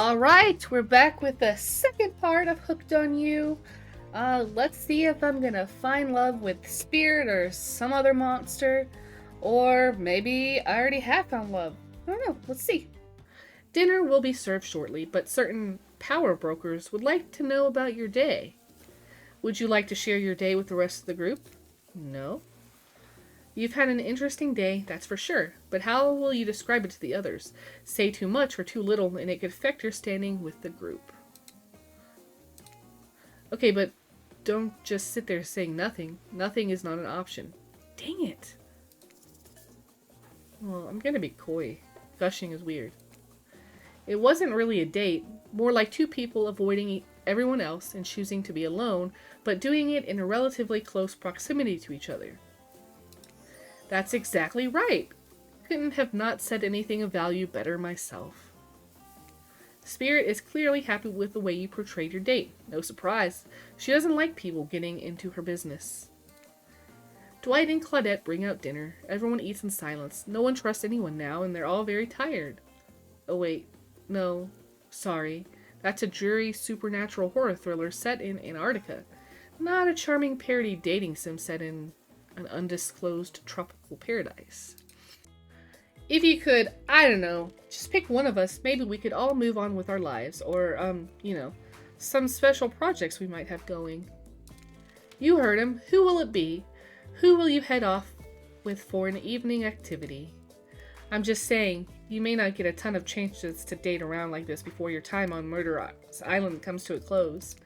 Alright, we're back with the second part of Hooked on You. Let's see if I'm gonna find love with Spirit or some other monster. Or maybe I already have found love. I don't know, let's see. Dinner will be served shortly, but certain power brokers would like to know about your day. Would you like to share your day with the rest of the group? No. You've had an interesting day, that's for sure, but how will you describe it to the others? Say too much or too little, and it could affect your standing with the group. Okay, but don't just sit there saying nothing. Nothing is not an option. Dang it. Well, I'm gonna be coy. Gushing is weird. It wasn't really a date, more like two people avoiding everyone else and choosing to be alone, but doing it in a relatively close proximity to each other. That's exactly right. Couldn't have not said anything of value better myself. Spirit is clearly happy with the way you portrayed your date. No surprise. She doesn't like people getting into her business. Dwight and Claudette bring out dinner. Everyone eats in silence. No one trusts anyone now, and they're all very tired. Oh wait. No. Sorry. That's a dreary supernatural horror thriller set in Antarctica. Not a charming parody dating sim set in an undisclosed tropical paradise. If you could, I don't know, just pick one of us, maybe we could all move on with our lives, or, some special projects we might have going. You heard him. Who will it be? Who will you head off with for an evening activity? I'm just saying, you may not get a ton of chances to date around like this before your time on Murder Island comes to a close.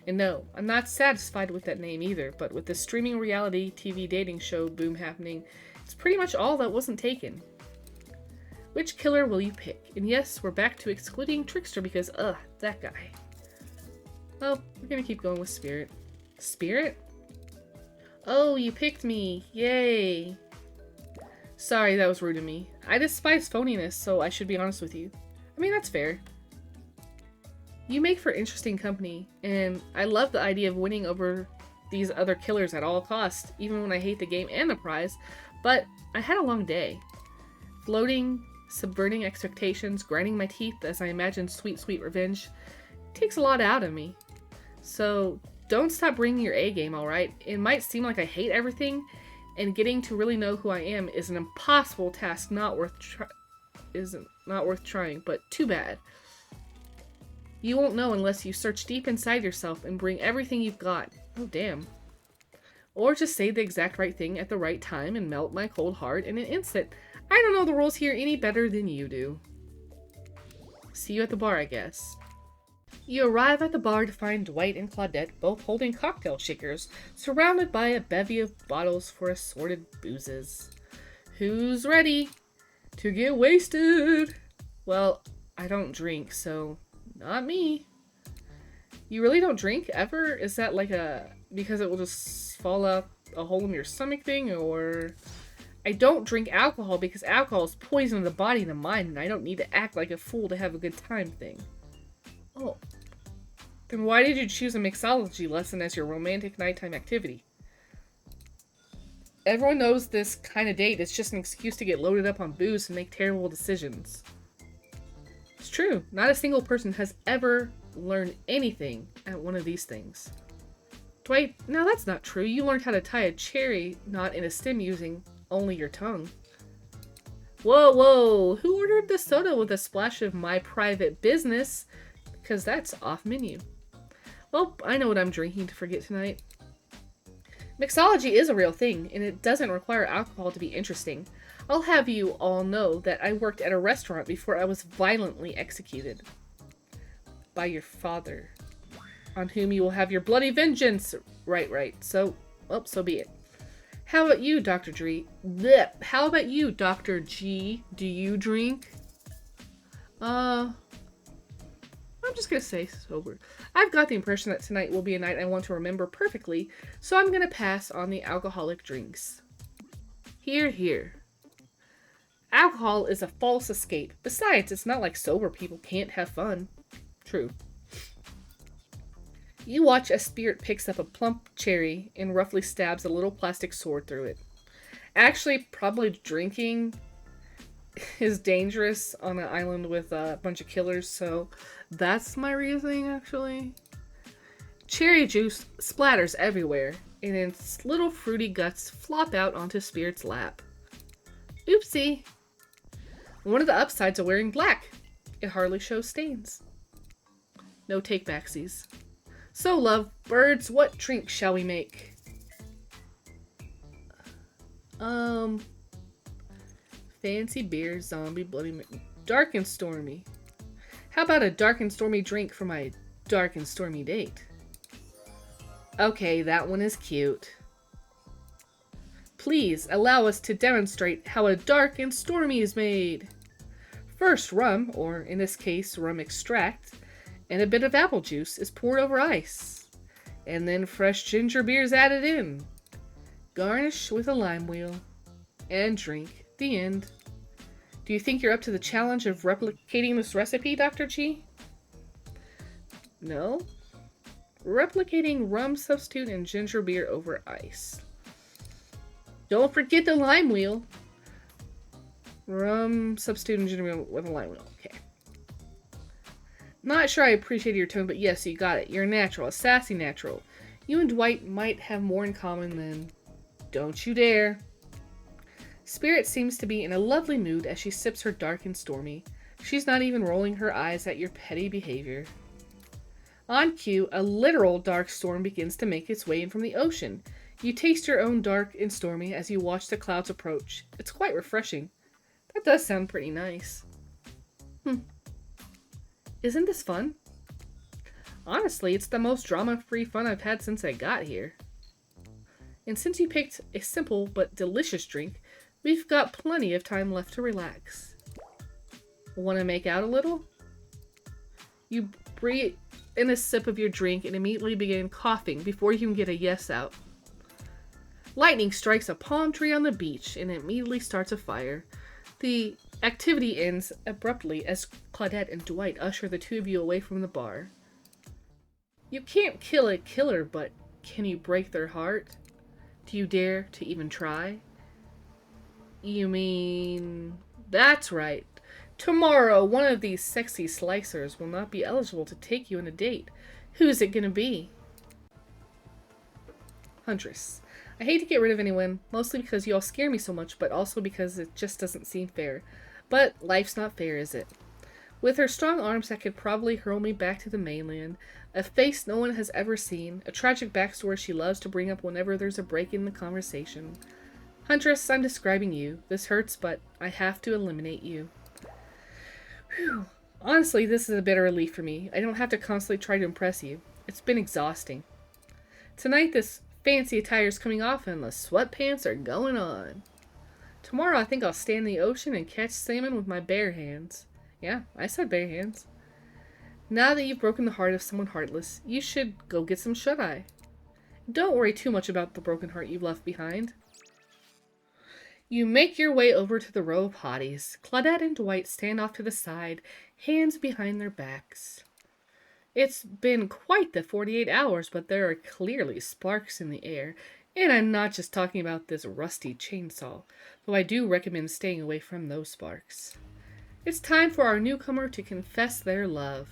And no, I'm not satisfied with that name either, but with the streaming reality TV dating show boom happening, it's pretty much all that wasn't taken. Which killer will you pick? And yes, we're back to excluding Trickster because, that guy. Well, we're gonna keep going with Spirit. Spirit? Oh, you picked me! Yay! Sorry, that was rude of me. I despise phoniness, so I should be honest with you. I mean, that's fair. You make for interesting company, and I love the idea of winning over these other killers at all costs, even when I hate the game and the prize, but I had a long day. Floating, subverting expectations, grinding my teeth as I imagine sweet, sweet revenge, takes a lot out of me. So don't stop bringing your A game, alright? It might seem like I hate everything, and getting to really know who I am is an impossible task not worth trying, but too bad. You won't know unless you search deep inside yourself and bring everything you've got. Oh, damn. Or just say the exact right thing at the right time and melt my cold heart in an instant. I don't know the rules here any better than you do. See you at the bar, I guess. You arrive at the bar to find Dwight and Claudette both holding cocktail shakers, surrounded by a bevy of bottles for assorted boozes. Who's ready to get wasted? Well, I don't drink, so not me. You really don't drink ever? Is that like because it will just fall out a hole in your stomach thing, or? I don't drink alcohol because alcohol is poison to the body and the mind, and I don't need to act like a fool to have a good time thing. Oh. Then why did you choose a mixology lesson as your romantic nighttime activity? Everyone knows this kind of date is just an excuse to get loaded up on booze and make terrible decisions. It's true. Not a single person has ever learned anything at one of these things. Dwight, now that's not true. You learned how to tie a cherry knot in a stem using only your tongue. Whoa, whoa. Who ordered the soda with a splash of my private business? Because that's off menu. Well, I know what I'm drinking to forget tonight. Mixology is a real thing, and it doesn't require alcohol to be interesting. I'll have you all know that I worked at a restaurant before I was violently executed. By your father. On whom you will have your bloody vengeance. Right. So be it. How about you, Dr. G? Blech. How about you, Dr. G? Do you drink? I'm just gonna say sober. I've got the impression that tonight will be a night I want to remember perfectly, so I'm gonna pass on the alcoholic drinks. Hear, hear. Alcohol is a false escape. Besides, it's not like sober people can't have fun. True. You watch as Spirit picks up a plump cherry and roughly stabs a little plastic sword through it. Actually, probably drinking is dangerous on an island with a bunch of killers, so That's my reasoning, actually. Cherry juice splatters everywhere, and its little fruity guts flop out onto Spirit's lap. Oopsie! One of the upsides of wearing black. It hardly shows stains. No take-backsies. So, love birds, what drink shall we make? Fancy beer, zombie, bloody, dark and stormy. How about a dark and stormy drink for my dark and stormy date? Okay, that one is cute. Please allow us to demonstrate how a dark and stormy is made. First, rum, or in this case, rum extract, and a bit of apple juice is poured over ice. And then fresh ginger beer is added in. Garnish with a lime wheel. And drink. The end. Do you think you're up to the challenge of replicating this recipe, Dr. G? No? Replicating rum substitute and ginger beer over ice. Don't forget the lime wheel. Rum substitute and ginger beer with a lime wheel. Okay. Not sure I appreciate your tone, but yes, you got it. You're a natural, a sassy natural. You and Dwight might have more in common than... Don't you dare. Spirit seems to be in a lovely mood as she sips her dark and stormy. She's not even rolling her eyes at your petty behavior. On cue, a literal dark storm begins to make its way in from the ocean. You taste your own dark and stormy as you watch the clouds approach. It's quite refreshing. That does sound pretty nice. Isn't this fun? Honestly, it's the most drama-free fun I've had since I got here. And since you picked a simple but delicious drink, we've got plenty of time left to relax. Want to make out a little? You breathe in a sip of your drink and immediately begin coughing before you can get a yes out. Lightning strikes a palm tree on the beach and immediately starts a fire. The activity ends abruptly as Claudette and Dwight usher the two of you away from the bar. You can't kill a killer, but can you break their heart? Do you dare to even try? You mean... That's right. Tomorrow, one of these sexy slicers will not be eligible to take you on a date. Who's it gonna be? Huntress. I hate to get rid of anyone, mostly because you all scare me so much, but also because it just doesn't seem fair. But life's not fair, is it? With her strong arms that could probably hurl me back to the mainland, a face no one has ever seen, a tragic backstory she loves to bring up whenever there's a break in the conversation. Huntress, I'm describing you. This hurts, but I have to eliminate you. Whew. Honestly, this is a bit of relief for me. I don't have to constantly try to impress you. It's been exhausting. Tonight, this fancy attire is coming off and the sweatpants are going on. Tomorrow, I think I'll stand in the ocean and catch salmon with my bare hands. Yeah, I said bare hands. Now that you've broken the heart of someone heartless, you should go get some shut-eye. Don't worry too much about the broken heart you've left behind. You make your way over to the row of hotties. Claudette and Dwight stand off to the side, hands behind their backs. It's been quite the 48 hours, but there are clearly sparks in the air, and I'm not just talking about this rusty chainsaw, though I do recommend staying away from those sparks. It's time for our newcomer to confess their love.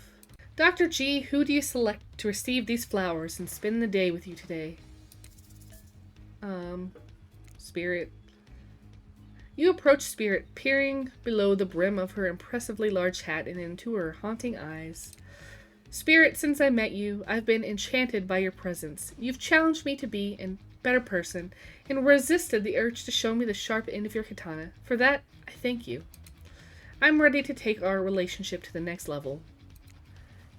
Dr. G, who do you select to receive these flowers and spend the day with you today? Spirit. You approach Spirit, peering below the brim of her impressively large hat and into her haunting eyes. Spirit, since I met you, I've been enchanted by your presence. You've challenged me to be a better person, and resisted the urge to show me the sharp end of your katana. For that, I thank you. I'm ready to take our relationship to the next level.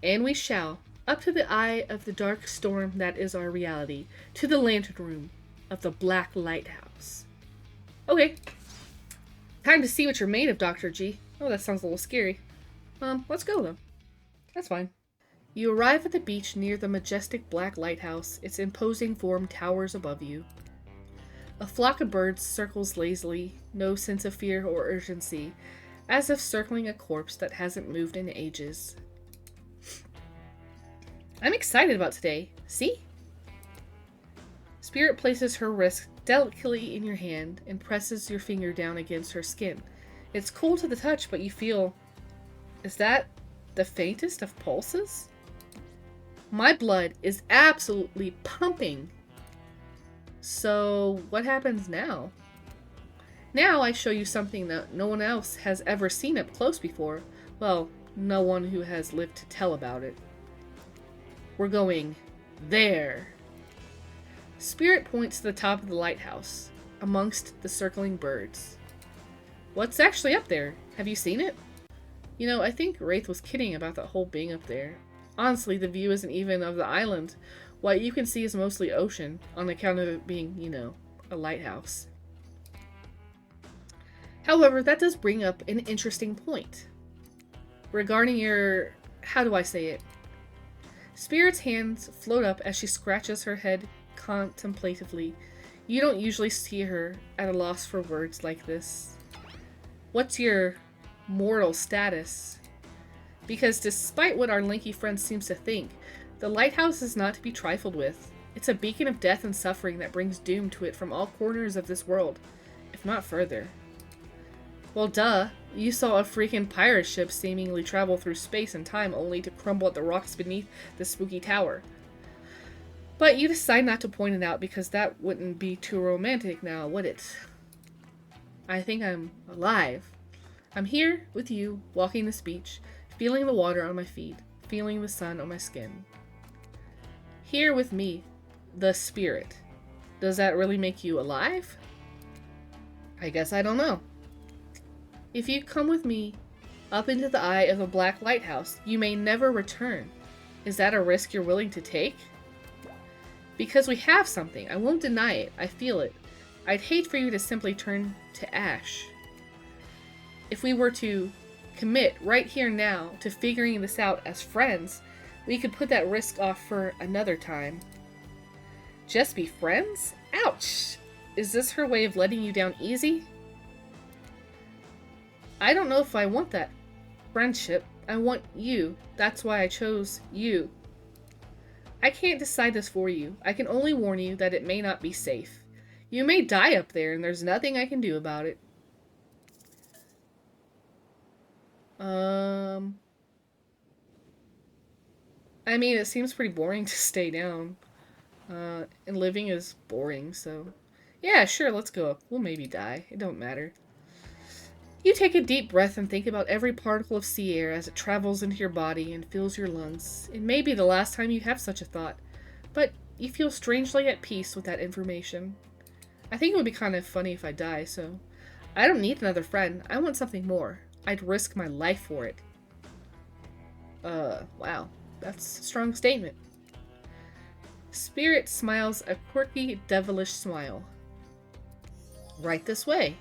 And we shall, up to the eye of the dark storm that is our reality, to the lantern room of the Black Lighthouse. Okay. Time to see what you're made of, Dr. G. Oh, that sounds a little scary. Let's go, though. That's fine. You arrive at the beach near the majestic Black Lighthouse. Its imposing form towers above you. A flock of birds circles lazily, no sense of fear or urgency, as if circling a corpse that hasn't moved in ages. I'm excited about today. See? Spirit places her wrist delicately in your hand and presses your finger down against her skin. It's cool to the touch, but you feel... Is that The faintest of pulses? My blood is absolutely pumping. So, what happens now? Now I show you something that no one else has ever seen up close before. Well, no one who has lived to tell about it. We're going there. Spirit points to the top of the lighthouse, amongst the circling birds. What's actually up there? Have you seen it? You know, I think Wraith was kidding about that whole being up there. Honestly, the view isn't even of the island. What you can see is mostly ocean, on account of it being, you know, a lighthouse. However, that does bring up an interesting point. Regarding your... how do I say it? Spirit's hands float up as she scratches her head contemplatively. You don't usually see her at a loss for words like this. What's your mortal status? Because despite what our lanky friend seems to think, the lighthouse is not to be trifled with. It's a beacon of death and suffering that brings doom to it from all corners of this world, if not further. Well, duh. You saw a freaking pirate ship seemingly travel through space and time only to crumble at the rocks beneath the spooky tower. But you decide not to point it out because that wouldn't be too romantic now, would it? I think I'm alive. I'm here with you, walking this beach, feeling the water on my feet, feeling the sun on my skin. Here with me, the spirit. Does that really make you alive? I guess I don't know. If you come with me up into the eye of a black lighthouse, you may never return. Is that a risk you're willing to take? Because we have something. I won't deny it. I feel it. I'd hate for you to simply turn to ash. If we were to commit right here now to figuring this out as friends, we could put that risk off for another time. Just be friends? Ouch! Is this her way of letting you down easy? I don't know if I want that friendship. I want you. That's why I chose you. I can't decide this for you. I can only warn you that it may not be safe. You may die up there, and there's nothing I can do about it. I mean, it seems pretty boring to stay down. And living is boring, so... Yeah, sure, let's go up. We'll maybe die. It don't matter. You take a deep breath and think about every particle of sea air as it travels into your body and fills your lungs. It may be the last time you have such a thought, but you feel strangely at peace with that information. I think it would be kind of funny if I die, so... I don't need another friend. I want something more. I'd risk my life for it. Wow. That's a strong statement. Spirit smiles a quirky, devilish smile. Right this way.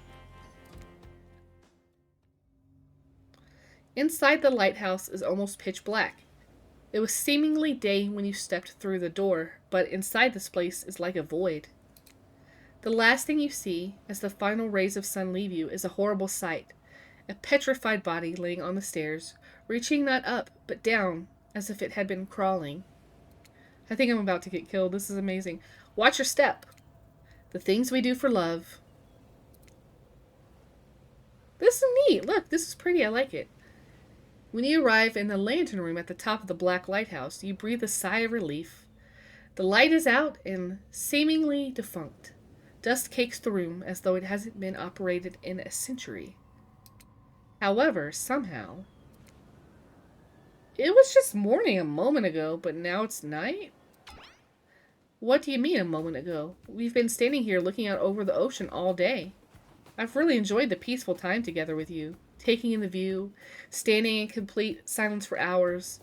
Inside the lighthouse is almost pitch black. It was seemingly day when you stepped through the door, but inside this place is like a void. The last thing you see, as the final rays of sun leave you, is a horrible sight. A petrified body laying on the stairs, reaching not up, but down, as if it had been crawling. I think I'm about to get killed. This is amazing. Watch your step. The things we do for love. This is neat. Look, this is pretty. I like it. When you arrive in the lantern room at the top of the black lighthouse, you breathe a sigh of relief. The light is out and seemingly defunct. Dust cakes the room as though it hasn't been operated in a century. However, somehow... It was just morning a moment ago, but now it's night? What do you mean a moment ago? We've been standing here looking out over the ocean all day. I've really enjoyed the peaceful time together with you. Taking in the view, standing in complete silence for hours.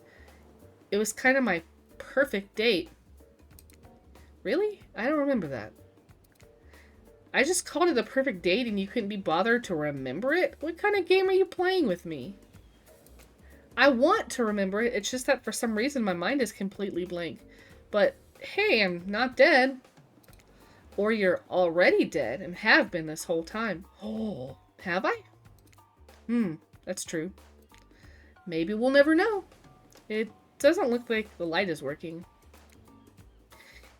It was kind of my perfect date. Really? I don't remember that. I just called it a perfect date and you couldn't be bothered to remember it? What kind of game are you playing with me? I want to remember it, it's just that for some reason my mind is completely blank. But hey, I'm not dead. Or you're already dead and have been this whole time. Oh, have I? That's true. Maybe we'll never know. It doesn't look like the light is working.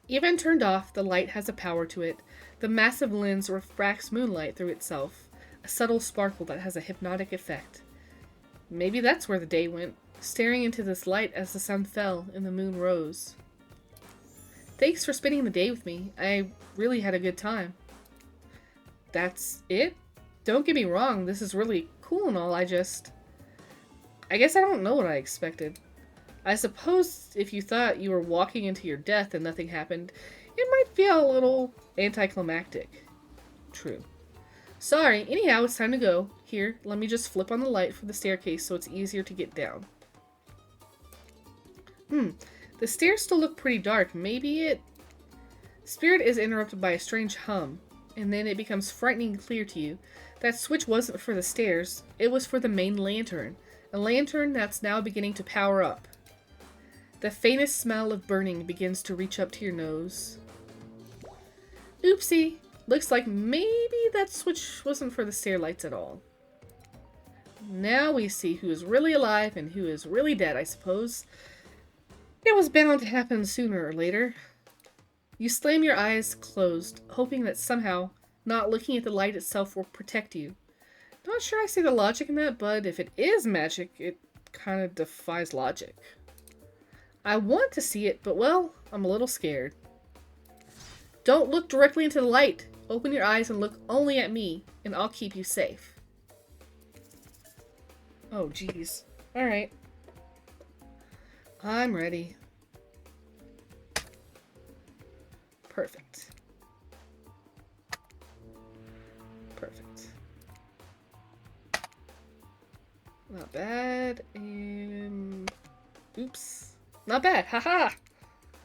Even turned off, the light has a power to it. The massive lens refracts moonlight through itself, a subtle sparkle that has a hypnotic effect. Maybe that's where the day went. staring into this light as the sun fell and the moon rose. Thanks for spending the day with me. I really had a good time. That's it? Don't get me wrong, this is really cool and all, I guess I don't know what I expected. I suppose if you thought you were walking into your death and nothing happened, it might feel a little anticlimactic. True. Sorry, anyhow, it's time to go. Here, let me just flip on the light for the staircase so it's easier to get down. The stairs still look pretty dark. Maybe it... Spirit is interrupted by a strange hum, and then it becomes frighteningly clear to you. That switch wasn't for the stairs, it was for the main lantern. A lantern that's now beginning to power up. The faintest smell of burning begins to reach up to your nose. Oopsie. Looks like maybe that switch wasn't for the stair lights at all. Now we see who is really alive and who is really dead, I suppose. It was bound to happen sooner or later. You slam your eyes closed, hoping that somehow not looking at the light itself will protect you. Not sure I see the logic in that, but if it is magic, it kind of defies logic. I want to see it, but well, I'm a little scared. Don't look directly into the light. Open your eyes and look only at me, and I'll keep you safe. Oh, jeez. Alright. I'm ready. Perfect. Perfect. Not bad, and... Oops. Not bad, haha!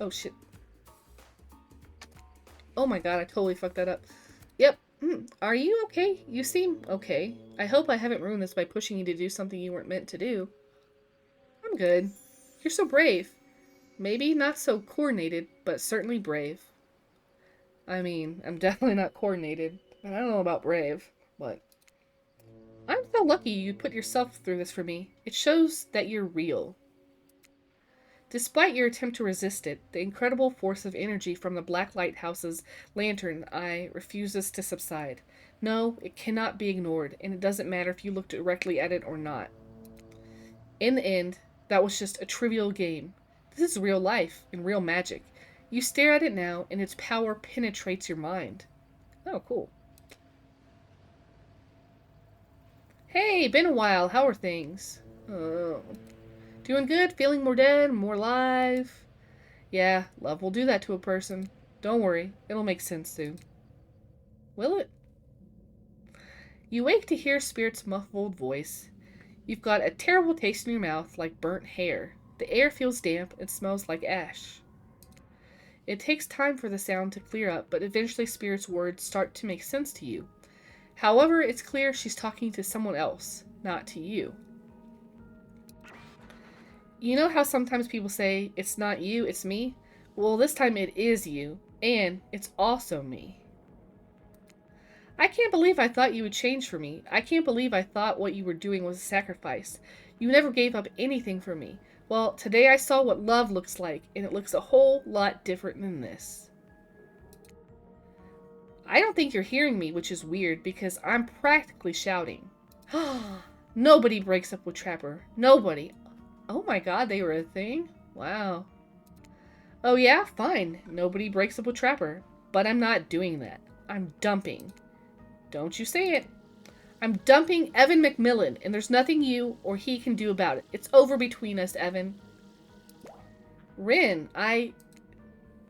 Oh, shit. Oh my god, I totally fucked that up. Yep. Are you okay? You seem okay. I hope I haven't ruined this by pushing you to do something you weren't meant to do. I'm good. You're so brave. Maybe not so coordinated, but certainly brave. I mean, I'm definitely not coordinated, and I don't know about brave, but... I'm so lucky you put yourself through this for me. It shows that you're real. Despite your attempt to resist it, the incredible force of energy from the Black Lighthouse's lantern eye refuses to subside. No, it cannot be ignored, and it doesn't matter if you look directly at it or not. In the end, that was just a trivial game. This is real life and real magic. You stare at it now, and its power penetrates your mind. Oh, cool. Hey, been a while. How are things? Oh... Doing good? Feeling more dead? More alive? Yeah, love will do that to a person. Don't worry, it'll make sense soon. Will it? You wake to hear Spirit's muffled voice. You've got a terrible taste in your mouth, like burnt hair. The air feels damp and smells like ash. It takes time for the sound to clear up, but eventually Spirit's words start to make sense to you. However, it's clear she's talking to someone else, not to you. You know how sometimes people say, it's not you, it's me? Well, this time it is you, and it's also me. I can't believe I thought you would change for me. I can't believe I thought what you were doing was a sacrifice. You never gave up anything for me. Well, today I saw what love looks like, and it looks a whole lot different than this. I don't think you're hearing me, which is weird, because I'm practically shouting. Nobody breaks up with Trapper. Nobody. Oh my god, they were a thing? Wow. Oh yeah, fine. Nobody breaks up with Trapper. But I'm not doing that. I'm dumping. Don't you say it. I'm dumping Evan McMillan, and there's nothing you or he can do about it. It's over between us, Evan. Rin,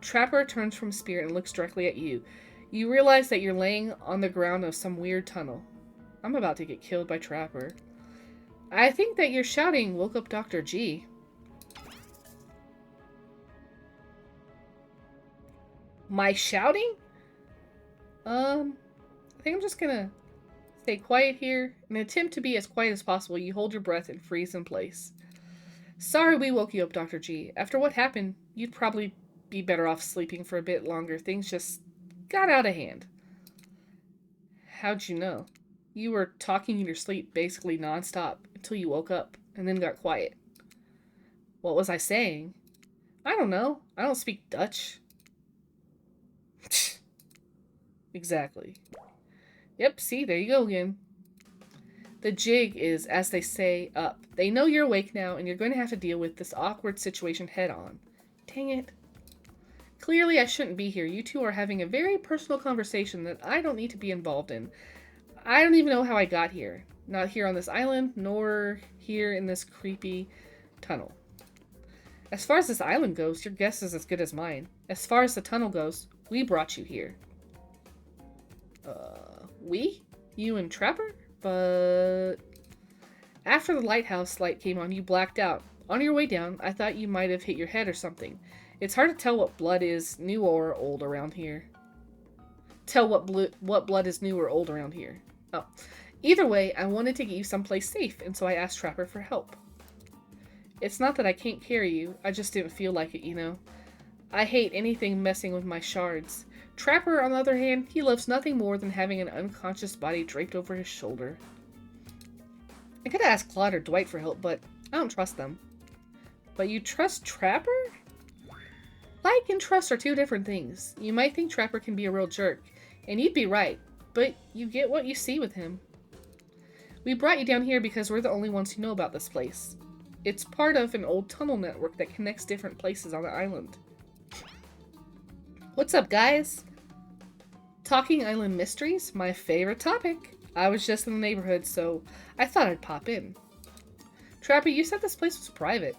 Trapper turns from Spirit and looks directly at you. You realize that you're laying on the ground of some weird tunnel. I'm about to get killed by Trapper. I think that your shouting woke up Dr. G. My shouting? I think I'm just gonna stay quiet here. In an attempt to be as quiet as possible, you hold your breath and freeze in place. Sorry we woke you up, Dr. G. After what happened, you'd probably be better off sleeping for a bit longer. Things just got out of hand. How'd you know? You were talking in your sleep basically nonstop until you woke up and then got quiet. What was I saying? I don't know. I don't speak Dutch. Exactly. Yep, see, there you go again. The jig is, as they say, up. They know you're awake now, and you're going to have to deal with this awkward situation head on. Dang it. Clearly, I shouldn't be here. You two are having a very personal conversation that I don't need to be involved in. I don't even know how I got here. Not here on this island, nor here in this creepy tunnel. As far as this island goes, your guess is as good as mine. As far as the tunnel goes, we brought you here. We? You and Trapper? But... After the lighthouse light came on, you blacked out. On your way down, I thought you might have hit your head or something. It's hard to tell what blood is new or old around here. Tell what blood is new or old around here. Oh. Either way, I wanted to get you someplace safe, and so I asked Trapper for help. It's not that I can't carry you, I just didn't feel like it, you know. I hate anything messing with my shards. Trapper, on the other hand, he loves nothing more than having an unconscious body draped over his shoulder. I could ask Claude or Dwight for help, but I don't trust them. But you trust Trapper? Like and trust are two different things. You might think Trapper can be a real jerk, and you'd be right, but you get what you see with him. We brought you down here because we're the only ones who know about this place. It's part of an old tunnel network that connects different places on the island. What's up, guys? Talking island mysteries? My favorite topic. I was just in the neighborhood, so I thought I'd pop in. Trapper, you said this place was private.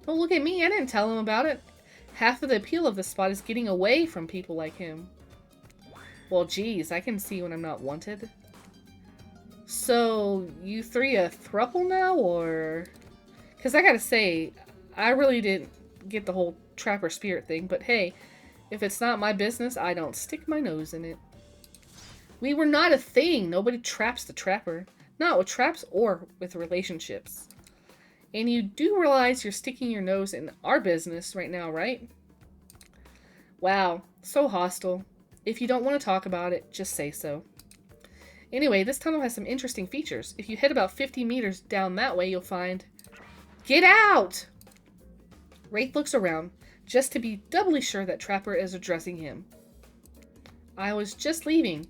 Don't look at me, I didn't tell him about it. Half of the appeal of this spot is getting away from people like him. Well, geez, I can see when I'm not wanted. So, you three a throuple now, or...? Because I gotta say, I really didn't get the whole Trapper spirit thing, but hey, if it's not my business, I don't stick my nose in it. We were not a thing. Nobody traps the Trapper. Not with traps or with relationships. And you do realize you're sticking your nose in our business right now, right? Wow, so hostile. If you don't want to talk about it, just say so. Anyway, this tunnel has some interesting features. If you head about 50 meters down that way, you'll find... Get out! Wraith looks around, just to be doubly sure that Trapper is addressing him. I was just leaving.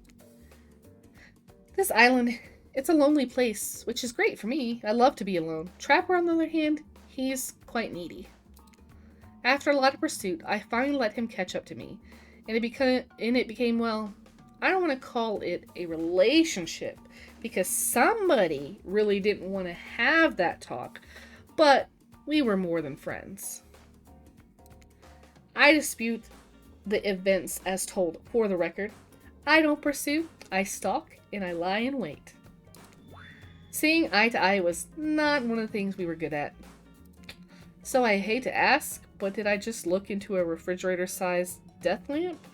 This island, it's a lonely place, which is great for me. I love to be alone. Trapper, on the other hand, he's quite needy. After a lot of pursuit, I finally let him catch up to me, and it became, well, I don't want to call it a relationship, because somebody really didn't want to have that talk, but we were more than friends. I dispute the events as told. For the record, I don't pursue, I stalk, and I lie in wait. Seeing eye to eye was not one of the things we were good at. So I hate to ask, but did I just look into a refrigerator-sized death lamp?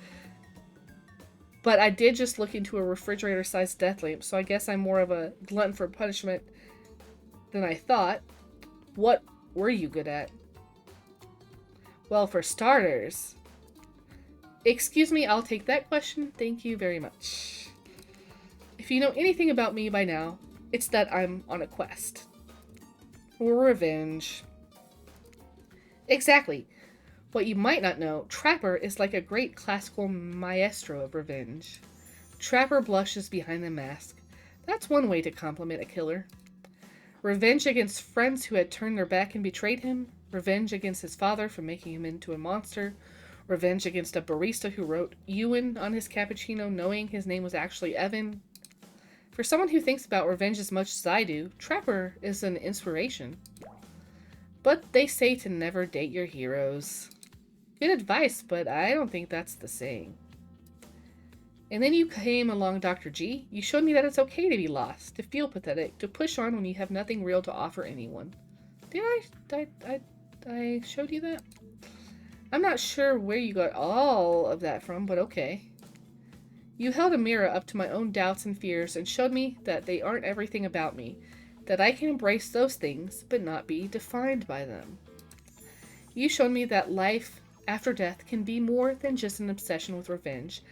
But I did just look into a refrigerator-sized death lamp, so I guess I'm more of a glutton for punishment than I thought. What were you good at? Well, for starters... Excuse me, I'll take that question. Thank you very much. If you know anything about me by now, it's that I'm on a quest. For revenge. Exactly. What you might not know, Trapper is like a great classical maestro of revenge. Trapper blushes behind the mask. That's one way to compliment a killer. Revenge against friends who had turned their back and betrayed him. Revenge against his father for making him into a monster. Revenge against a barista who wrote Ewan on his cappuccino knowing his name was actually Evan. For someone who thinks about revenge as much as I do, Trapper is an inspiration. But they say to never date your heroes. Good advice, but I don't think that's the saying. And then you came along, Dr. G. You showed me that it's okay to be lost, to feel pathetic, to push on when you have nothing real to offer anyone. Did I showed you that? I'm not sure where you got all of that from, but okay. You held a mirror up to my own doubts and fears and showed me that they aren't everything about me, that I can embrace those things but not be defined by them. You showed me that life after death can be more than just an obsession with revenge,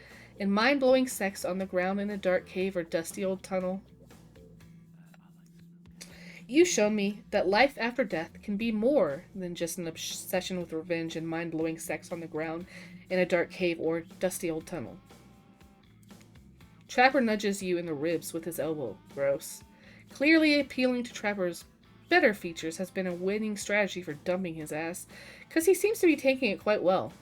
and mind-blowing sex on the ground in a dark cave or dusty old tunnel. You showed me that life after death can be more than just an obsession with revenge and mind-blowing sex on the ground in a dark cave or dusty old tunnel. Trapper nudges you in the ribs with his elbow. Gross. Clearly appealing to Trapper's better features has been a winning strategy for dumping his ass, because he seems to be taking it quite well.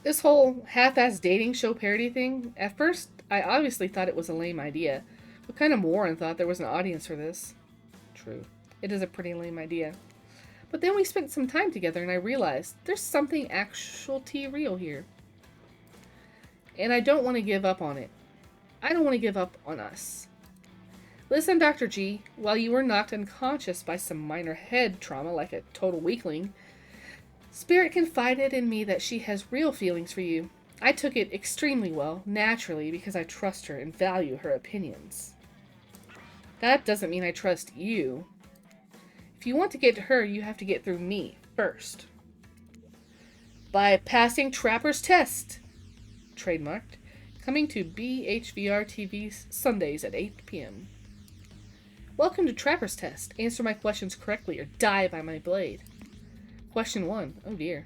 This whole half-ass dating show parody thing, at first, I obviously thought it was a lame idea. What kind of moron thought there was an audience for this? True. It is a pretty lame idea. But then we spent some time together and I realized there's something actually real here. And I don't want to give up on it. I don't want to give up on us. Listen, Dr. G, while you were knocked unconscious by some minor head trauma like a total weakling, Spirit confided in me that she has real feelings for you. I took it extremely well, naturally, because I trust her and value her opinions. That doesn't mean I trust you. If you want to get to her, you have to get through me first. By passing Trapper's test. Trademarked. Coming to BHVR TV Sundays at 8 p.m. Welcome to Trapper's Test. Answer my questions correctly or die by my blade. Question 1. Oh dear.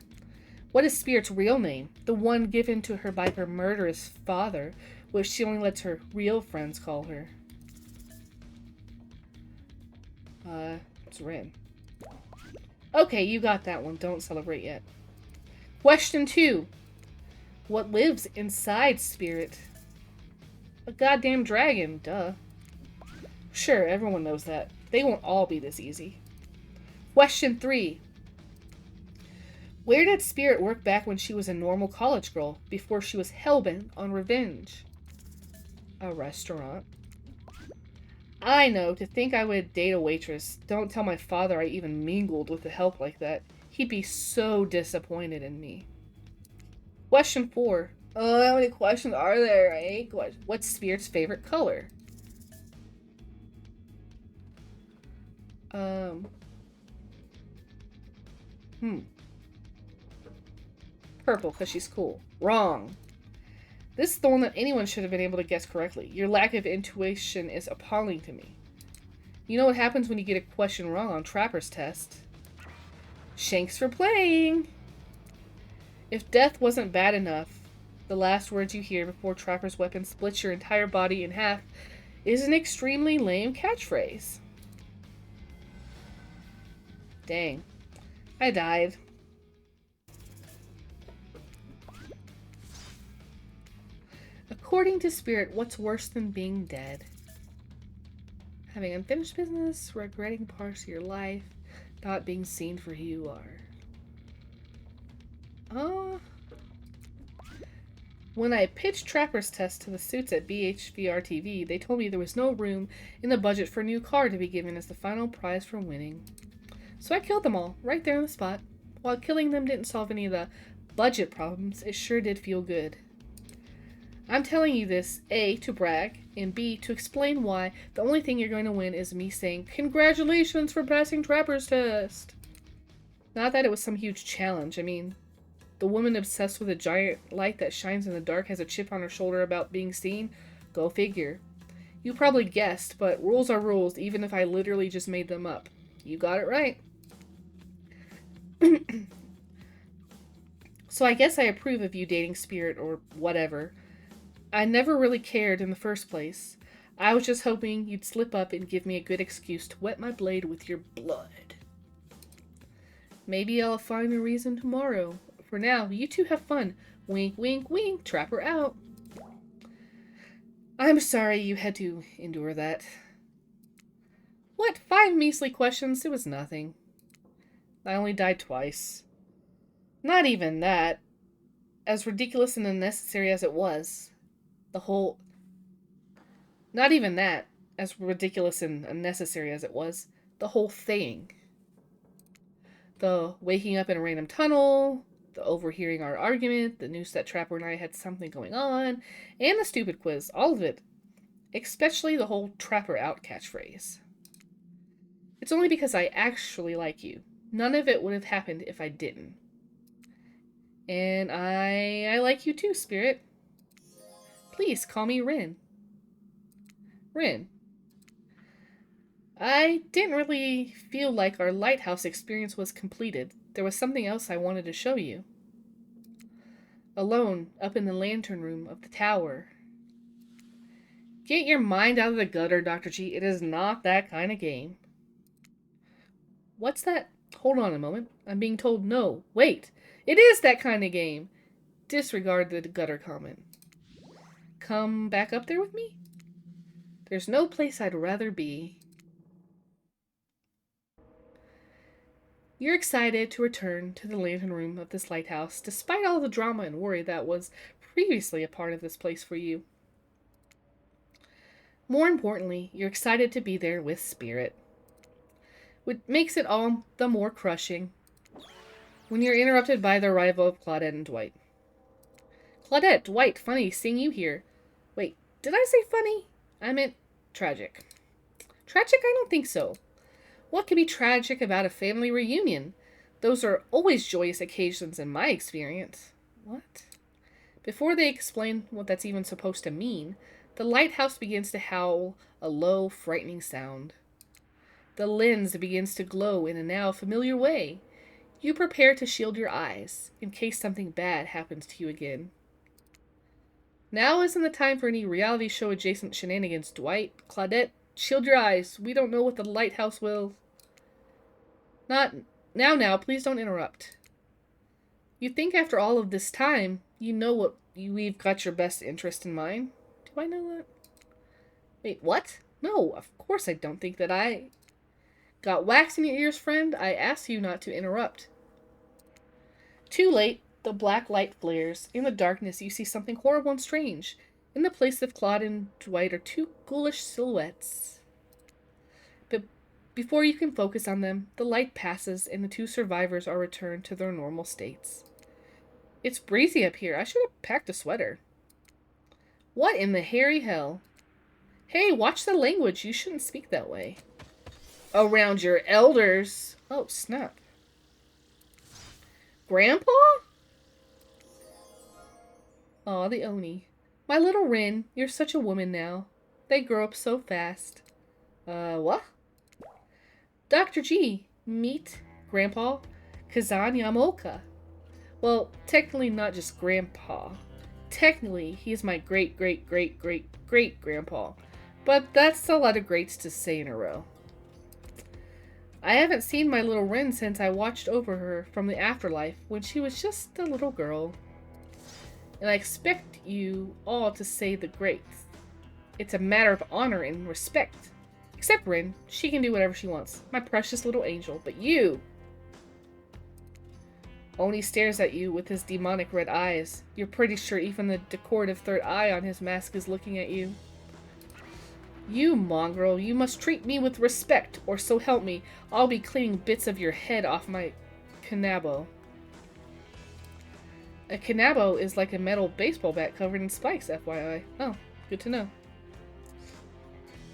What is Spirit's real name? The one given to her by her murderous father, which she only lets her real friends call her. It's Rin. Okay, you got that one. Don't celebrate yet. Question 2. What lives inside Spirit? A goddamn dragon, duh. Sure, everyone knows that. They won't all be this easy. Question 3. Where did Spirit work back when she was a normal college girl, before she was hellbent on revenge? A restaurant. I know, to think I would date a waitress. Don't tell my father I even mingled with the help like that. He'd be so disappointed in me. Question 4. Oh, how many questions are there? I hate questions. What's Spirit's favorite color? Purple, because she's cool. Wrong. This is the one that anyone should have been able to guess correctly. Your lack of intuition is appalling to me. You know what happens when you get a question wrong on Trapper's test? Shanks for playing! If death wasn't bad enough, the last words you hear before Trapper's weapon splits your entire body in half is an extremely lame catchphrase. Dang. I died. According to Spirit, what's worse than being dead? Having unfinished business, regretting parts of your life, not being seen for who you are. When I pitched Trapper's Test to the suits at BHVR TV, they told me there was no room in the budget for a new car to be given as the final prize for winning. So I killed them all, right there on the spot. While killing them didn't solve any of the budget problems, it sure did feel good. I'm telling you this, A, to brag, and B, to explain why the only thing you're going to win is me saying, "Congratulations for passing Trapper's Test!" Not that it was some huge challenge. I mean, the woman obsessed with a giant light that shines in the dark has a chip on her shoulder about being seen? Go figure. You probably guessed, but rules are rules, even if I literally just made them up. You got it right. So I guess I approve of you dating Spirit or whatever. I never really cared in the first place. I was just hoping you'd slip up and give me a good excuse to wet my blade with your blood. Maybe I'll find a reason tomorrow. For now, you two have fun. Wink, wink, wink. Trapper out. I'm sorry you had to endure that. What? 5 measly questions? It was nothing. I only died twice. Not even that. As ridiculous and unnecessary as it was. Not even that. As ridiculous and unnecessary as it was. The whole thing. The waking up in a random tunnel, the overhearing our argument, the news that Trapper and I had something going on, and the stupid quiz. All of it. Especially the whole Trapper out catchphrase. It's only because I actually like you. None of it would have happened if I didn't. And I like you too, Spirit. Please call me Rin. Rin. I didn't really feel like our lighthouse experience was completed. There was something else I wanted to show you. Alone, up in the lantern room of the tower. Get your mind out of the gutter, Dr. G. It is not that kind of game. What's that? Hold on a moment. I'm being told no. Wait. It is that kind of game. Disregard the gutter comment. Come back up there with me? There's no place I'd rather be. You're excited to return to the lantern room of this lighthouse, despite all the drama and worry that was previously a part of this place for you. More importantly, you're excited to be there with Spirit, which makes it all the more crushing when you're interrupted by the arrival of Claudette and Dwight. Claudette, Dwight, funny seeing you here. Wait, did I say funny? I meant tragic. Tragic? I don't think so. What could be tragic about a family reunion? Those are always joyous occasions in my experience. What? Before they explain what that's even supposed to mean, the lighthouse begins to howl a low, frightening sound. The lens begins to glow in a now familiar way. You prepare to shield your eyes, in case something bad happens to you again. Now isn't the time for any reality show adjacent shenanigans, Dwight. Claudette, shield your eyes. We don't know what the lighthouse will... Not... Now, please don't interrupt. You think after all of this time, you know what we've got your best interest in mind? Do I know that? Wait, what? No, of course I don't think that I... Got wax in your ears, friend? I asked you not to interrupt. Too late. The black light flares. In the darkness, you see something horrible and strange. In the place of Claude and Dwight are two ghoulish silhouettes. But before you can focus on them, the light passes and the two survivors are returned to their normal states. It's breezy up here. I should have packed a sweater. What in the hairy hell? Hey, watch the language. You shouldn't speak that way. Around your elders. Oh, snap. Grandpa? Aw, the Oni. My little Rin, you're such a woman now. They grow up so fast. What? Dr. G, meet Grandpa Kazan Yamaoka. Well, technically not just Grandpa. Technically, he's my great-great-great-great-great-grandpa. But that's a lot of greats to say in a row. I haven't seen my little Rin since I watched over her from the afterlife when she was just a little girl. And I expect you all to say the greats. It's a matter of honor and respect. Except Rin, she can do whatever she wants. My precious little angel. But you... Oni stares at you with his demonic red eyes. You're pretty sure even the decorative third eye on his mask is looking at you. You mongrel, you must treat me with respect, or so help me, I'll be cleaning bits of your head off my kanabo. A kanabo is like a metal baseball bat covered in spikes, FYI. Oh, good to know.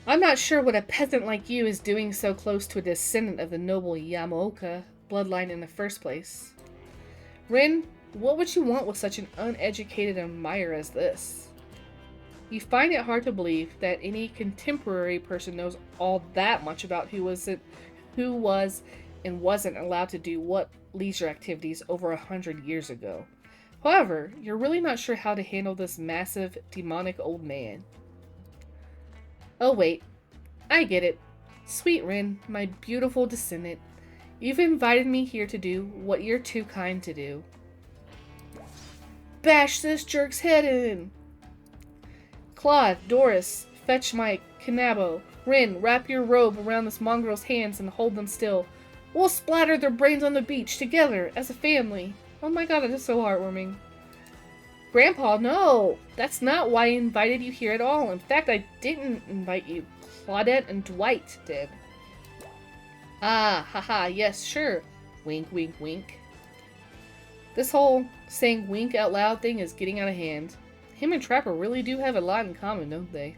I'm not sure what a peasant like you is doing so close to a descendant of the noble Yamaoka bloodline in the first place. Rin, what would you want with such an uneducated admirer as this? You find it hard to believe that any contemporary person knows all that much about who was and wasn't allowed to do what leisure activities over 100 years ago. However, you're really not sure how to handle this massive, demonic old man. Oh wait, I get it. Sweet Rin, my beautiful descendant, you've invited me here to do what you're too kind to do. Bash this jerk's head in! Claude, Doris, fetch my kanabo. Rin, wrap your robe around this mongrel's hands and hold them still. We'll splatter their brains on the beach together as a family. Oh my god, it is so heartwarming. Grandpa, no! That's not why I invited you here at all. In fact, I didn't invite you. Claudette and Dwight did. Ah, haha, yes, sure. Wink, wink, wink. This whole saying wink out loud thing is getting out of hand. Him and Trapper really do have a lot in common, don't they?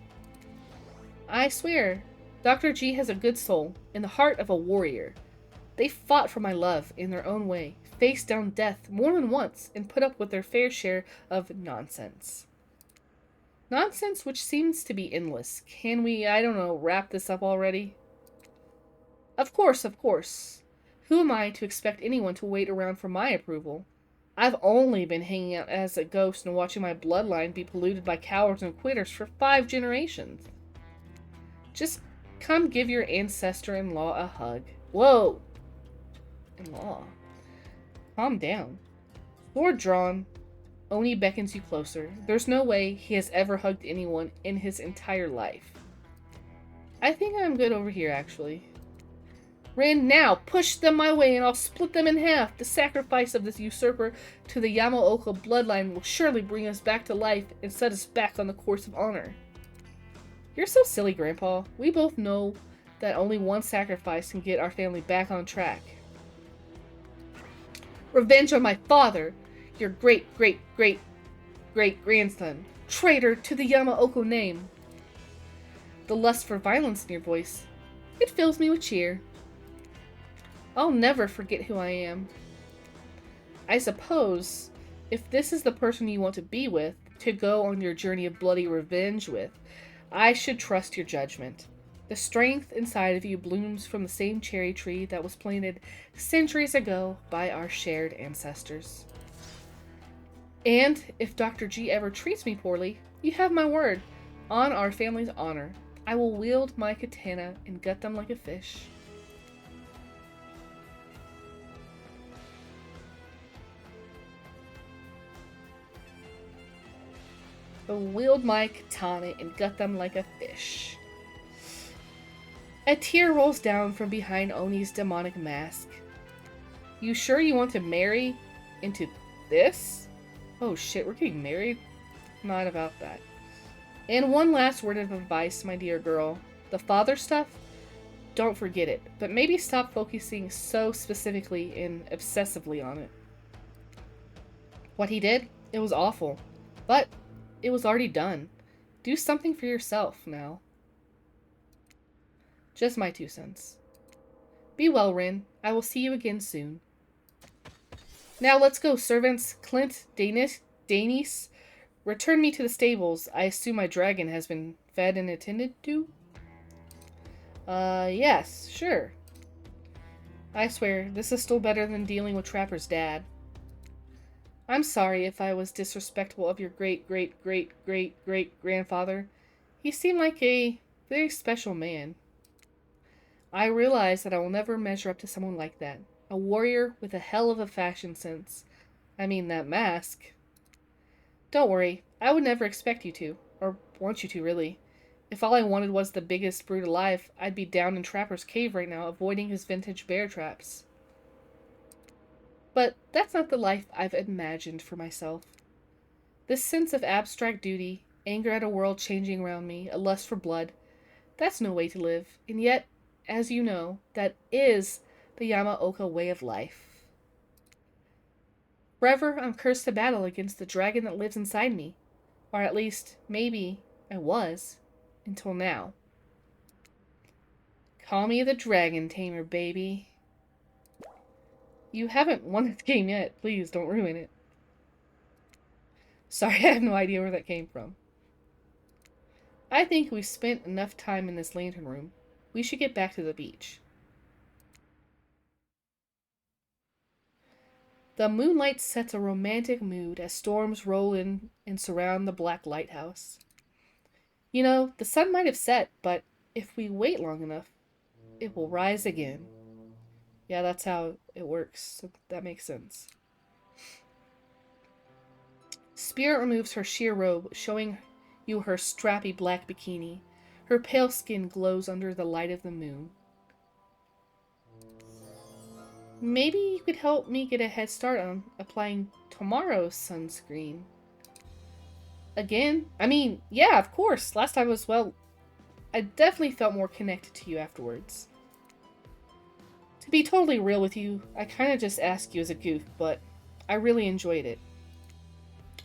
I swear, Dr. G has a good soul, and the heart of a warrior. They fought for my love in their own way, faced down death more than once, and put up with their fair share of nonsense. Nonsense which seems to be endless. Can we, I don't know, wrap this up already? Of course, of course. Who am I to expect anyone to wait around for my approval? I've only been hanging out as a ghost and watching my bloodline be polluted by cowards and quitters for 5 generations. Just come give your ancestor-in-law a hug. Whoa! In-law. Calm down. Sword drawn, Oni beckons you closer. There's no way he has ever hugged anyone in his entire life. I think I'm good over here, actually. Rin, now! Push them my way and I'll split them in half! The sacrifice of this usurper to the Yamaoka bloodline will surely bring us back to life and set us back on the course of honor. You're so silly, Grandpa. We both know that only one sacrifice can get our family back on track. Revenge on my father! Your great-great-great-great-grandson! Traitor to the Yamaoka name! The lust for violence in your voice. It fills me with cheer. I'll never forget who I am. I suppose, if this is the person you want to be with, to go on your journey of bloody revenge with, I should trust your judgment. The strength inside of you blooms from the same cherry tree that was planted centuries ago by our shared ancestors. And if Dr. G ever treats me poorly, you have my word. On our family's honor, I will wield my katana and gut them like a fish. Wield my katana and gut them like a fish. A tear rolls down from behind Oni's demonic mask. You sure you want to marry into this? Oh shit, we're getting married? Not about that. And one last word of advice, my dear girl. The father stuff? Don't forget it, but maybe stop focusing so specifically and obsessively on it. What he did, it was awful. But it was already done. Do something for yourself now. Just my 2 cents. Be well, Rin. I will see you again soon. Now let's go, servants. Clint, Danis, return me to the stables. I assume my dragon has been fed and attended to? Yes, sure. I swear, this is still better than dealing with Trapper's dad. I'm sorry if I was disrespectful of your great-great-great-great-great-grandfather. He seemed like a very special man. I realize that I will never measure up to someone like that. A warrior with a hell of a fashion sense. I mean, that mask. Don't worry, I would never expect you to. Or want you to, really. If all I wanted was the biggest brute alive, I'd be down in Trapper's cave right now, avoiding his vintage bear traps. But that's not the life I've imagined for myself. This sense of abstract duty, anger at a world changing around me, a lust for blood, that's no way to live. And yet, as you know, that is the Yamaoka way of life. Forever, I'm cursed to battle against the dragon that lives inside me. Or at least, maybe, I was. Until now. Call me the Dragon Tamer, baby. You haven't won this game yet. Please, don't ruin it. Sorry, I have no idea where that came from. I think we've spent enough time in this lantern room. We should get back to the beach. The moonlight sets a romantic mood as storms roll in and surround the black lighthouse. You know, the sun might have set, but if we wait long enough, it will rise again. Yeah, that's how it works. So that makes sense. Spirit removes her sheer robe, showing you her strappy black bikini. Her pale skin glows under the light of the moon. Maybe you could help me get a head start on applying tomorrow's sunscreen. Again? I mean, yeah, of course. Last time was, well, I definitely felt more connected to you afterwards. To be totally real with you, I kind of just asked you as a goof, but I really enjoyed it.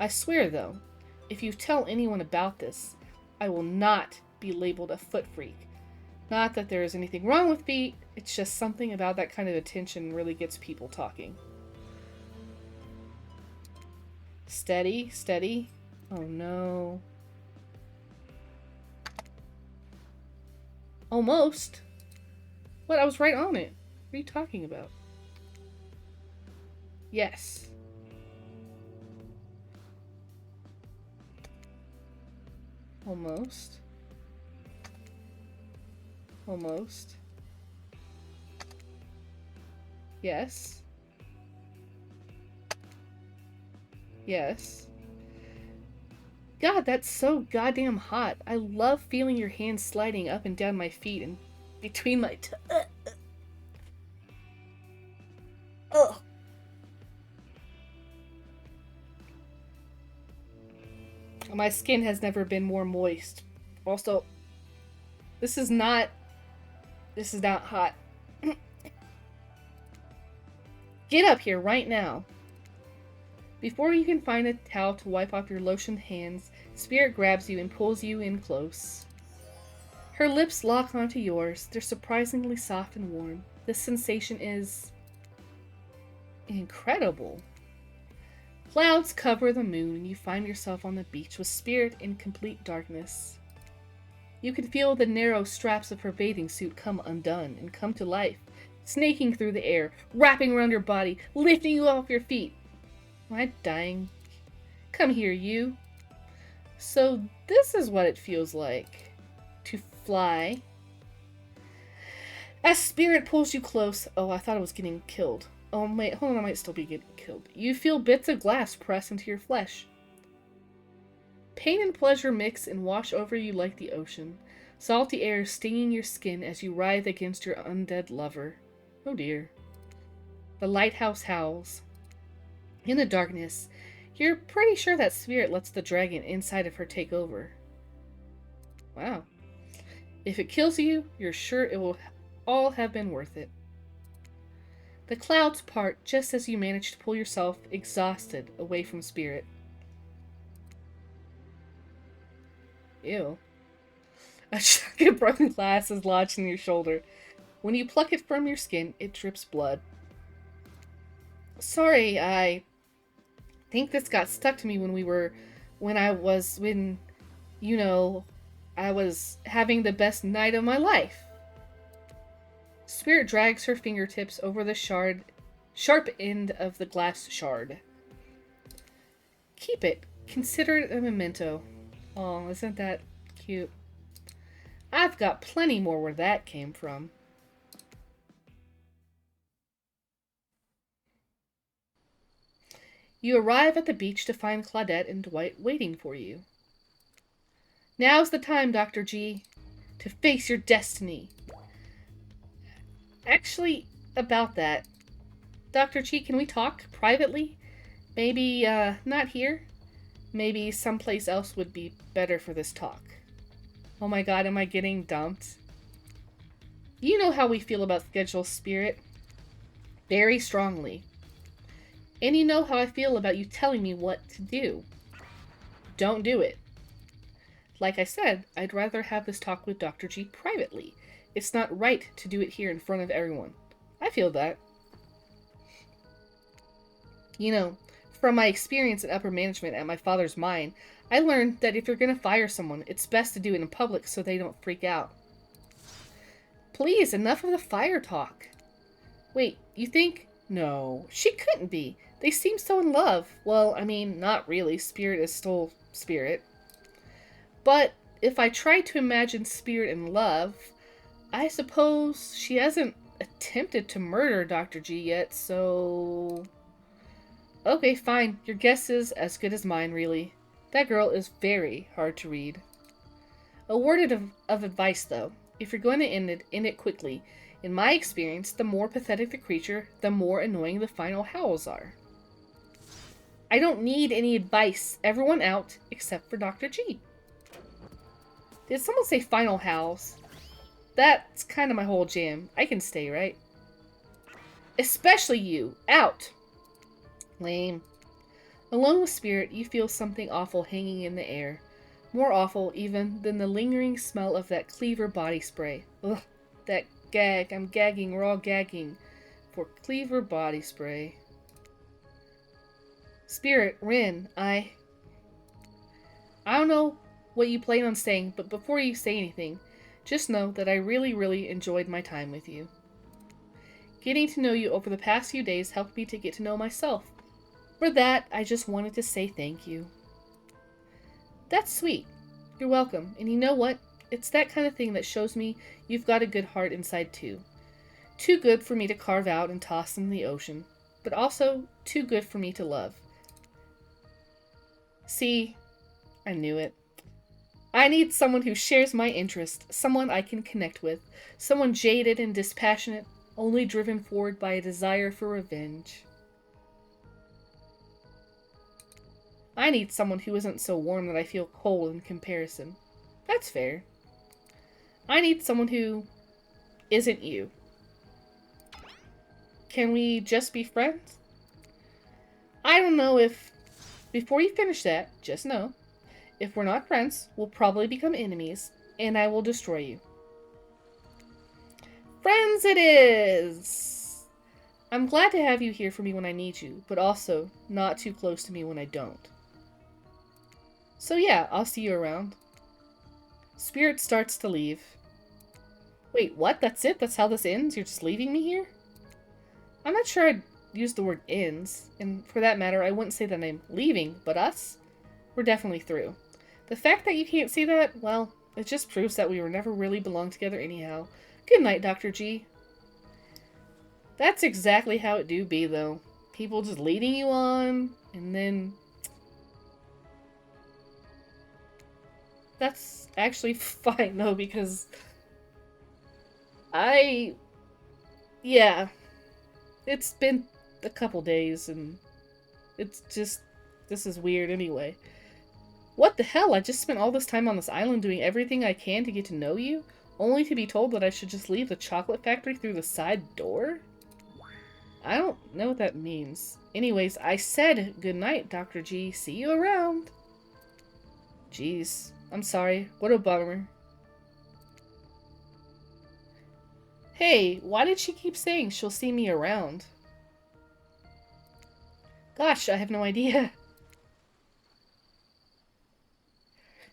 I swear, though, if you tell anyone about this, I will not be labeled a foot freak. Not that there is anything wrong with feet, it's just something about that kind of attention really gets people talking. Steady, steady. Oh no. Almost. What? I was right on it. What are you talking about? Yes. Almost. Almost. Yes. Yes. God, that's so goddamn hot. I love feeling your hands sliding up and down my feet and between my Ugh. My skin has never been more moist. Also, this is not hot. Get up here right now. Before you can find a towel to wipe off your lotioned hands, Spirit grabs you and pulls you in close. Her lips lock onto yours. They're surprisingly soft and warm. This sensation is incredible. Clouds cover the moon and you find yourself on the beach with Spirit in complete darkness. You can feel the narrow straps of her bathing suit come undone and come to life, snaking through the air, wrapping around your body, lifting you off your feet. Am I dying? Come here, you. So this is what it feels like to fly. As Spirit pulls you close... Oh, I thought I was getting killed. Oh, wait, hold on, I might still be getting killed. You feel bits of glass press into your flesh. Pain and pleasure mix and wash over you like the ocean. Salty air stinging your skin as you writhe against your undead lover. Oh dear. The lighthouse howls. In the darkness, you're pretty sure that Spirit lets the dragon inside of her take over. Wow. If it kills you, you're sure it will all have been worth it. The clouds part just as you manage to pull yourself, exhausted, away from Spirit. Ew. A chunk of broken glass is lodged in your shoulder. When you pluck it from your skin, it drips blood. Sorry, I think this got stuck to me when I was having the best night of my life. Spirit drags her fingertips over the sharp end of the glass shard. Keep it. Consider it a memento. Oh, isn't that cute? I've got plenty more where that came from. You arrive at the beach to find Claudette and Dwight waiting for you. Now's the time, Dr. G, to face your destiny. Actually, about that, Dr. G, can we talk privately? Maybe, not here? Maybe someplace else would be better for this talk. Oh my god, am I getting dumped? You know how we feel about schedule, Spirit. Very strongly. And you know how I feel about you telling me what to do. Don't do it. Like I said, I'd rather have this talk with Dr. G privately. It's not right to do it here in front of everyone. I feel that. You know, from my experience in upper management at my father's mine, I learned that if you're going to fire someone, it's best to do it in public so they don't freak out. Please, enough of the fire talk. Wait, you think? No, she couldn't be. They seem so in love. Well, I mean, not really. Spirit is still Spirit. But if I try to imagine Spirit in love, I suppose she hasn't attempted to murder Dr. G yet, so... Okay, fine. Your guess is as good as mine, really. That girl is very hard to read. A word of advice, though. If you're going to end it quickly. In my experience, the more pathetic the creature, the more annoying the final howls are. I don't need any advice. Everyone out, except for Dr. G. Did someone say final howls? That's kind of my whole jam. I can stay, right? Especially you. Out! Lame. Alone with Spirit, you feel something awful hanging in the air. More awful, even, than the lingering smell of that Cleaver body spray. Ugh, that gag. I'm gagging. We're all gagging. For Cleaver body spray. Spirit, Rin, I don't know what you plan on saying, but before you say anything, just know that I really, really enjoyed my time with you. Getting to know you over the past few days helped me to get to know myself. For that, I just wanted to say thank you. That's sweet. You're welcome. And you know what? It's that kind of thing that shows me you've got a good heart inside too. Too good for me to carve out and toss in the ocean, but also too good for me to love. See, I knew it. I need someone who shares my interest, someone I can connect with, someone jaded and dispassionate, only driven forward by a desire for revenge. I need someone who isn't so warm that I feel cold in comparison. That's fair. I need someone who isn't you. Can we just be friends? I don't know if... Before you finish that, just know, if we're not friends, we'll probably become enemies, and I will destroy you. Friends it is! I'm glad to have you here for me when I need you, but also not too close to me when I don't. So yeah, I'll see you around. Spirit starts to leave. Wait, what? That's it? That's how this ends? You're just leaving me here? I'm not sure I'd use the word ends, and for that matter, I wouldn't say that I'm leaving, but us? We're definitely through. The fact that you can't see that, well, it just proves that we were never really belonged together anyhow. Good night, Dr. G. That's exactly how it do be, though. People just leading you on, and then... That's actually fine, though, because... Yeah. It's been a couple days, and it's just... This is weird anyway. What the hell? I just spent all this time on this island doing everything I can to get to know you, only to be told that I should just leave the chocolate factory through the side door? I don't know what that means. Anyways, I said goodnight, Dr. G. See you around. Jeez. I'm sorry. What a bummer. Hey, why did she keep saying she'll see me around? Gosh, I have no idea.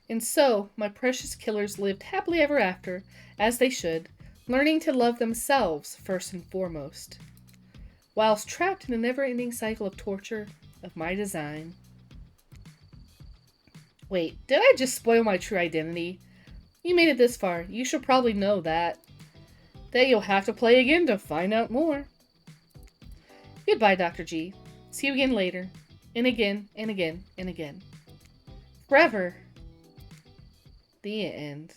And so, my precious killers lived happily ever after, as they should, learning to love themselves first and foremost, whilst trapped in a never-ending cycle of torture of my design. Wait, did I just spoil my true identity? You made it this far. You should probably know that. Then you'll have to play again to find out more. Goodbye, Dr. G. See you again later. And again, and again, and again. Forever. The end.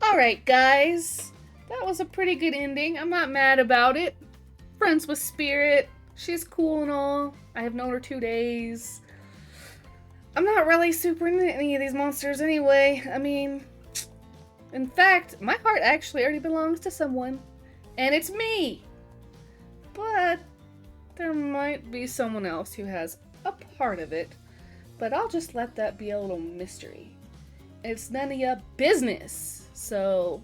Alright, guys. That was a pretty good ending. I'm not mad about it. Friends with Spirit. She's cool and all. I have known her 2 days. I'm not really super into any of these monsters anyway. I mean... In fact, my heart actually already belongs to someone. And it's me! But there might be someone else who has a part of it. But I'll just let that be a little mystery. It's none of your business. So,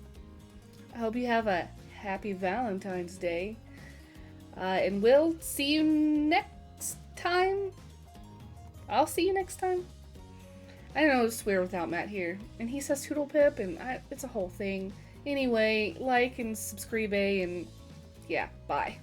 I hope you have a happy Valentine's Day. And we'll see you next time. I'll see you next time. I don't know how to swear without Matt here. And he says Toodle Pip, and it's a whole thing. Anyway, like and subscribe, and yeah, bye.